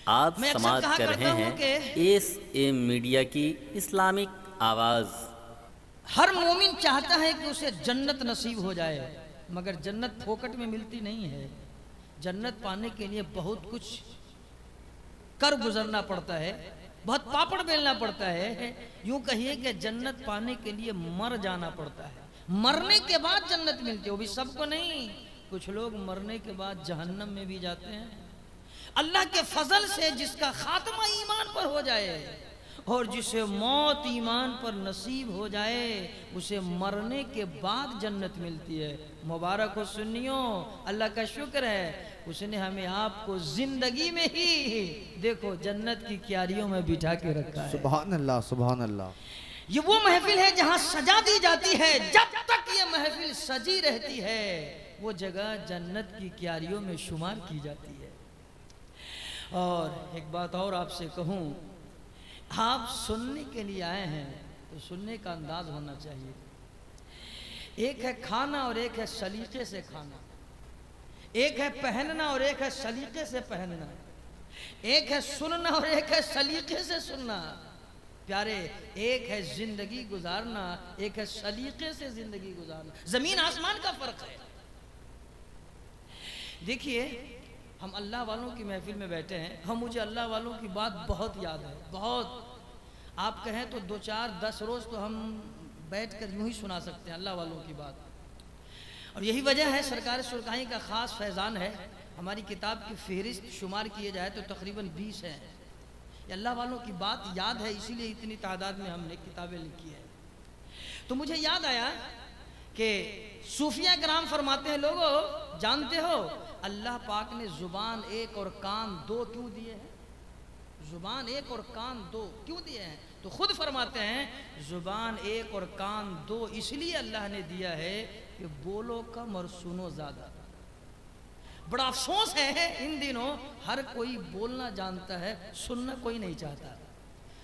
आप समाप्त कर रहे हैं एस एम मीडिया की इस्लामिक आवाज़। हर मोमिन चाहता है कि उसे जन्नत नसीब हो जाए, मगर जन्नत फोकट में मिलती नहीं है। जन्नत पाने के लिए बहुत कुछ कर गुजरना पड़ता है, बहुत पापड़ बेलना पड़ता है। यूं कहिए कि जन्नत पाने के लिए मर जाना पड़ता है, मरने के बाद जन्नत मिलती है। वो भी सबको नहीं, कुछ लोग मरने के बाद जहन्नम में भी जाते हैं। अल्लाह के फजल से जिसका खात्मा ईमान पर हो जाए और जिसे मौत ईमान पर नसीब हो जाए, उसे मरने के बाद जन्नत मिलती है। मुबारक हो सुन्नियों, अल्लाह का शुक्र है उसने हमें आपको जिंदगी में ही देखो जन्नत की क्यारियों में बिठा के रखा है। सुभान अल्लाह, सुभान अल्लाह। ये वो महफिल है जहां सजा दी जाती है। जब तक ये महफिल सजी रहती है वो जगह जन्नत की क्यारियों में शुमार की जाती है। और एक बात और आपसे कहूं, आप सुनने के लिए आए हैं तो सुनने का अंदाज होना चाहिए। एक है खाना और एक है सलीके से खाना, एक है पहनना और एक है सलीके से पहनना, एक है सुनना और एक है सलीके से सुनना। प्यारे, एक है जिंदगी गुजारना, एक है सलीके से जिंदगी गुजारना। जमीन आसमान का फर्क है। देखिए, हम अल्लाह वालों की महफिल में बैठे हैं, हम मुझे अल्लाह वालों की बात बहुत याद है, बहुत। आप कहें तो 2, 4, 10 रोज़ तो हम बैठकर यूं ही सुना सकते हैं अल्लाह वालों की बात। और यही वजह है सरकार सुरकाही का ख़ास फैज़ान है। हमारी किताब की फहरिस्त शुमार किए जाए तो तकरीबन 20 हैं। ये अल्लाह वालों की बात याद है, इसीलिए इतनी तादाद में हमने किताबें लिखी है। तो मुझे याद आया कि सूफिया कराम फरमाते हैं, लोगों जानते हो अल्लाह पाक ने जुबान एक और कान दो क्यों दिए हैं? जुबान एक और कान दो क्यों दिए हैं? तो खुद फरमाते हैं जुबान एक और कान दो इसलिए अल्लाह ने दिया है कि बोलो कम और सुनो ज्यादा। बड़ा अफसोस है इन दिनों हर कोई बोलना जानता है, सुनना कोई नहीं चाहता।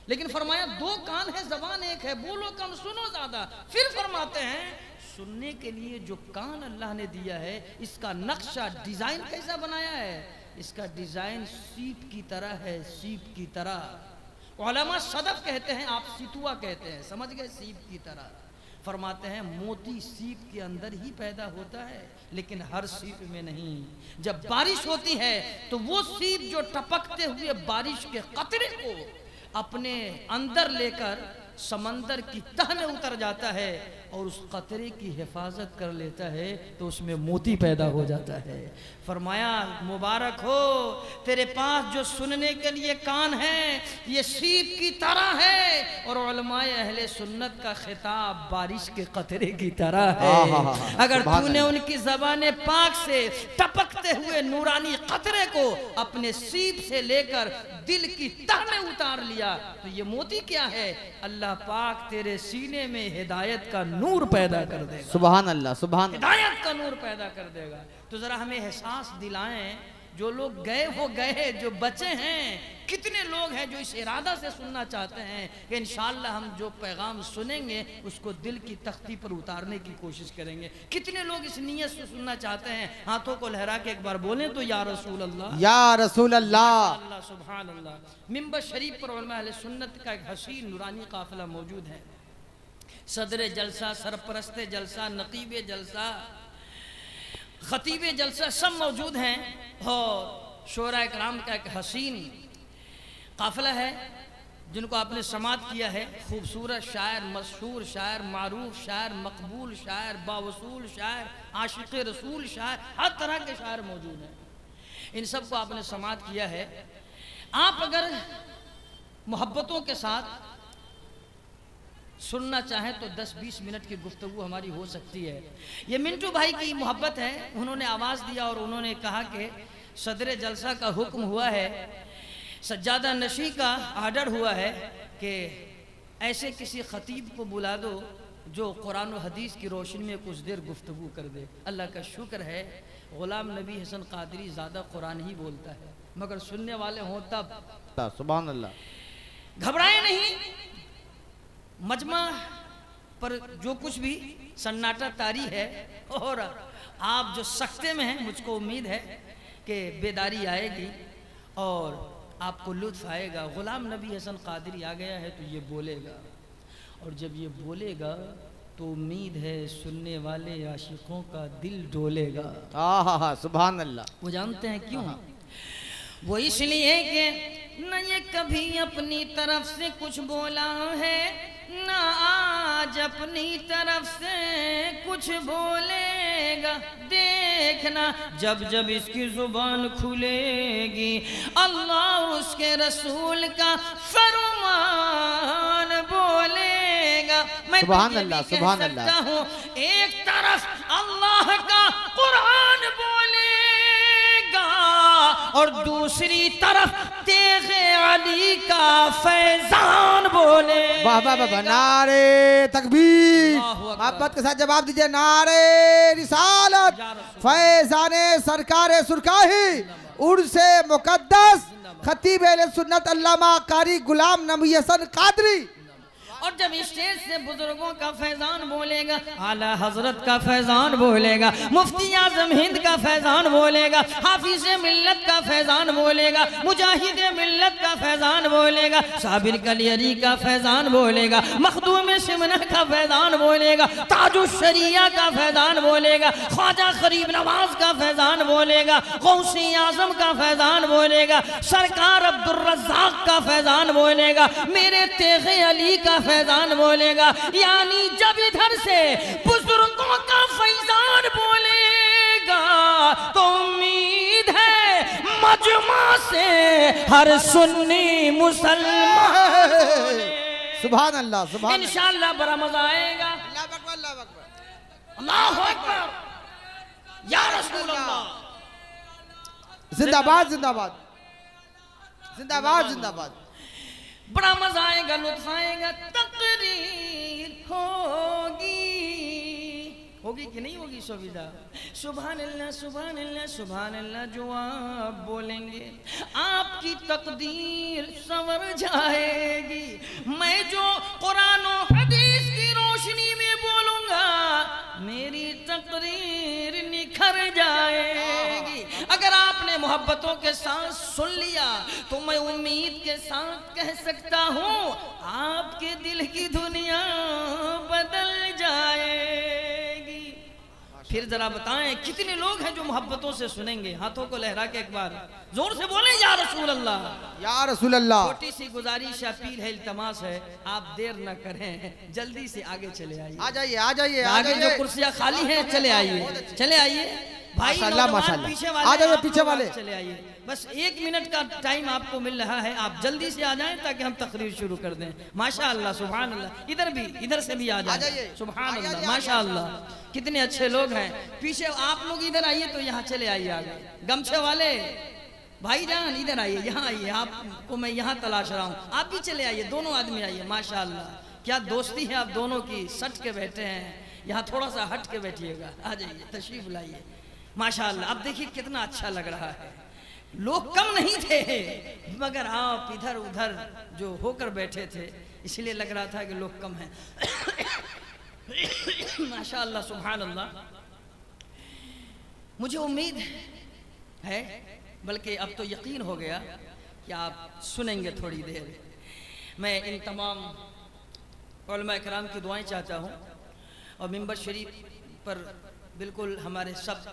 लेकिन फरमाया 2 कान है, जबान एक है, बोलो कम सुनो ज्यादा। फिर फरमाते हैं सुनने के लिए जो कान अल्लाह ने दिया है इसका नक्शा डिजाइन कैसा बनाया है? इसका डिजाइन सीप की तरह है, सीप की तरह। उलमा सदफ कहते हैं, आप सितुआ कहते हैं, समझ गए? सीप की तरह। फरमाते हैं मोती सीप के अंदर ही पैदा होता है, लेकिन हर सीप में नहीं। जब बारिश होती है तो वो सीप जो टपकते हुए बारिश के कतरे को अपने अंदर लेकर समंदर की तह में उतर जाता है और उस कतरे की हिफाजत कर लेता है तो उसमें मोती पैदा हो जाता है। फरमाया मुबारक हो तेरे पास जो सुनने के लिए कान है, ये सीप की तरह है और उलमाए अहले सुन्नत का खिताब बारिश के कतरे की तरह है। अगर तूने उनकी ज़बान पाक से टपकते हुए नूरानी कतरे को अपने सीप से लेकर दिल की तह में उतार लिया तो ये मोती क्या है? अल्लाह पाक तेरे सीने में हिदायत का नूर पैदा कर देगा। सुभान अल्लाह, सुभान। हिदायत का नूर पैदा कर देगा। तो जरा हमें एहसास दिलाएं, जो लोग गए वो गए, जो बचे हैं कितने लोग हैं जो इस इरादा से सुनना चाहते हैं कि इंशाअल्लाह हम जो पैगाम सुनेंगे उसको दिल की तख्ती पर उतारने की कोशिश करेंगे। कितने लोग इस नीयत से सुनना चाहते हैं? हाथों को लहरा के एक बार बोलें तो या रसूल अल्लाह, या रसूल अल्लाह, अल्लाह सुभान अल्लाह। मिंबर शरीफ पर उलमा अहले सुन्नत का एक हसीन नूरानी काफिला मौजूद है। सदर जलसा, सरपरस्त जलसा, नकीब जलसा, खतीब जलसा सब मौजूद हैं और शोरा कराम का एक हसीन काफिला है जिनको आपने समात किया है। खूबसूरत शायर, मशहूर शायर, मारूफ शायर, मकबूल शायर, बावसूल शायर, आशिक़ रसूल शायर, हर तरह के शायर मौजूद हैं। इन सब को आपने समात किया है। आप अगर मोहब्बतों के साथ सुनना चाहें तो 10-20 मिनट की गुफ्तगू हमारी हो सकती है। ये मिंटू भाई की मोहब्बत है, उन्होंने आवाज़ दिया और उन्होंने कहा कि सदर जलसा का हुक्म हुआ है, सज्जादा नशी का आर्डर हुआ है कि ऐसे किसी खतीब को बुला दो जो कुरान और हदीस की रोशनी में कुछ देर गुफ्तगू कर दे। अल्लाह का शुक्र है गुलाम नबी हसन कादरी ज़्यादा कुरान ही बोलता है, मगर सुनने वाले हों तब। सुभान अल्लाह। घबराए नहीं, मजमा पर जो कुछ भी सन्नाटा तारी है और आप जो सख्ते में हैं, मुझको उम्मीद है कि बेदारी आएगी और आपको लुत्फ आएगा। गुलाम नबी हसन कादरी आ गया है तो ये बोलेगा, और जब ये बोलेगा तो उम्मीद है सुनने वाले आशिकों का दिल डोलेगा। आहा सुभान अल्लाह। वो जानते हैं क्यों? वो इसलिए कि न ये कभी अपनी तरफ से कुछ बोला है, न आज अपनी तरफ से कुछ बोलेगा। देखना जब जब इसकी जुबान खुलेगी, अल्लाह उसके रसूल का फरमान बोलेगा। मैं सुभान अल्लाह, सुभान अल्लाह। हूँ एक तरफ अल्लाह का कुरान बोलेगा और दूसरी तरफ तेग़े अली का फैजान बोले। वाह वाह वाह, नारे तकबीर। मोहब्बत के साथ जवाब दीजिए, नारे रिसालत, फैजाने सरकारे सुरकाही, उर्से मुकद्दस, खतीब अहले सुन्नत अल्लामा कारी गुलाम नबी हसन कादरी। और जब स्टेज से बुजुर्गों का फैजान बोलेगा, आला हजरत का फैजान बोलेगा, मुफ्ती आजम हिंद का फैजान बोलेगा, हाफिज मिल्लत का फैजान बोलेगा, मुजाहिद मिल्लत का फैजान बोलेगा, साबिर कलियरी का फैजान बोलेगा, मखदूम सिमना का फैजान बोलेगा, ताजुश शरिया का फैजान बोलेगा, ख्वाजा गरीब नवाज का फैजान बोलेगा, गौसी आजम का फैजान बोलेगा, सरकार अब्दुल रज़्ज़ाक का फैजान बोलेगा, मेरे तेग़े अली का फैजान बोलेगा। यानी जब इधर से बुजुर्गों का फैजान बोलेगा तो उम्मीद है मजमा से हर सुन्नी मुसलमान। सुभान अल्लाह, सुभान अल्लाह। इंशाअल्लाह बड़ा मजा आएगा। अल्लाहु अकबर, या रसूल अल्लाह। जिंदाबाद जिंदाबाद जिंदाबाद जिंदाबाद। बड़ा मजा आएगा, लुत्फ आएगा। तकरीर होगी कि नहीं होगी शोभिदा? सुभान अल्लाह सुभान अल्लाह सुभान अल्लाह जो आप बोलेंगे आपकी तकदीर संवर जाएगी। मैं जो कुरान और हदीस की रोशनी में बोलूंगा मेरी तकरीर निखर जाएगी। अगर आपने मोहब्बतों के साथ सुन लिया तो मैं उम्मीद के साथ कह सकता हूँ आपके दिल की दुनिया बदल जाएगी। फिर जरा बताएं कितने लोग हैं जो मोहब्बतों से सुनेंगे? हाथों को लहरा के एक बार जोर से बोलें, या रसूल अल्लाह, या रसूल अल्लाह। छोटी सी गुजारिश अपील है, इल्तमास है, आप देर न करें, जल्दी से आगे चले आइए। आ जाइए आ जाइए, आगे जो कुर्सियां खाली हैं चले आइए, चले आइए भाई, माशाल्लाह, नौजवान माशाल्लाह। पीछे आ वाले जाइए, आप पीछे लोग वाले। चले आइए। बस 1 मिनट का टाइम आपको मिल रहा है, आप जल्दी से आ जाएं ताकि हम तकरीर शुरू कर दें। माशाअल्लाह सुभान अल्लाह। इधर भी, इधर से भी आ जाइए। सुभान अल्लाह, माशाअल्लाह, कितने अच्छे लोग हैं। पीछे आप लोग इधर आइए तो यहाँ चले आइए आगे। गमछे वाले भाईजान इधर आइए, यहाँ आइए, आपको मैं यहाँ तलाश रहा हूँ। आप भी चले आइए, दोनों आदमी आइए। माशाअल्लाह, क्या दोस्ती है आप दोनों की। सट के बैठे हैं, यहाँ थोड़ा सा हट के बैठिएगा। आ जाइए, तशरीफ लाइए। माशाअल्लाह, अब देखिए कितना अच्छा लग रहा है। लोग कम नहीं थे मगर आप इधर उधर जो होकर बैठे थे इसलिए लग रहा था कि लोग कम हैं। माशाअल्लाह सुभान अल्लाह। मुझे उम्मीद है, बल्कि अब तो यकीन हो गया कि आप सुनेंगे थोड़ी देर। मैं इन तमाम उलमा इकराम की दुआएं चाहता हूँ और मिंबर शरीफ पर बिल्कुल हमारे सब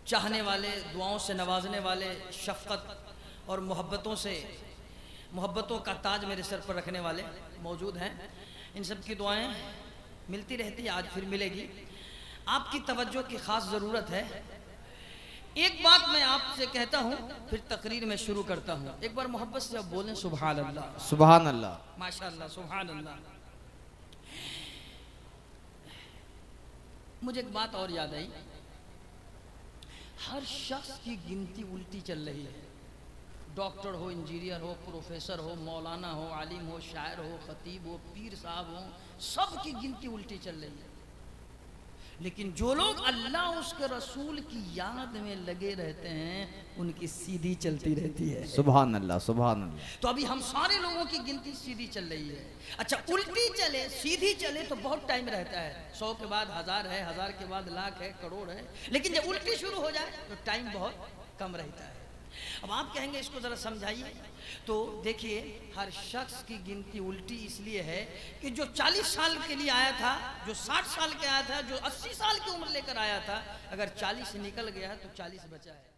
चाहने वाले, दुआओं से नवाजने वाले, शफ़क़त और मोहब्बतों का ताज मेरे सर पर रखने वाले मौजूद हैं। इन सब की दुआएं मिलती रहती है, आज फिर मिलेगी। आपकी तवज्जो की ख़ास ज़रूरत है। एक बात मैं आपसे कहता हूँ फिर तकरीर में शुरू करता हूँ। एक बार मोहब्बत से आप बोलें सुभान अल्लाह, सुभान अल्लाह, माशाअल्लाह, सुभान अल्लाह। मुझे एक बात और याद आई, हर शख्स की गिनती उल्टी चल रही है। डॉक्टर हो, इंजीनियर हो, प्रोफेसर हो, मौलाना हो, आलिम हो, शायर हो, खतीब हो, पीर साहब हो, सब की गिनती उल्टी चल रही है। लेकिन जो लोग अल्लाह उसके रसूल की याद में लगे रहते हैं उनकी सीधी चलती रहती है। सुभान अल्लाह, सुभान अल्लाह। तो अभी हम सारे लोगों की गिनती सीधी चल रही है। अच्छा, उल्टी चले सीधी चले तो बहुत टाइम रहता है। 100 के बाद 1000 है, 1000 के बाद लाख है, करोड़ है। लेकिन जब उल्टी शुरू हो जाए तो टाइम बहुत कम रहता है। अब आप कहेंगे इसको ज़रा समझाइए। तो देखिए, हर शख्स की गिनती उल्टी इसलिए है कि जो 40 साल के लिए आया था, जो 60 साल के आया था, जो 80 साल की उम्र लेकर आया था, अगर 40 निकल गया है तो 40 बचा है।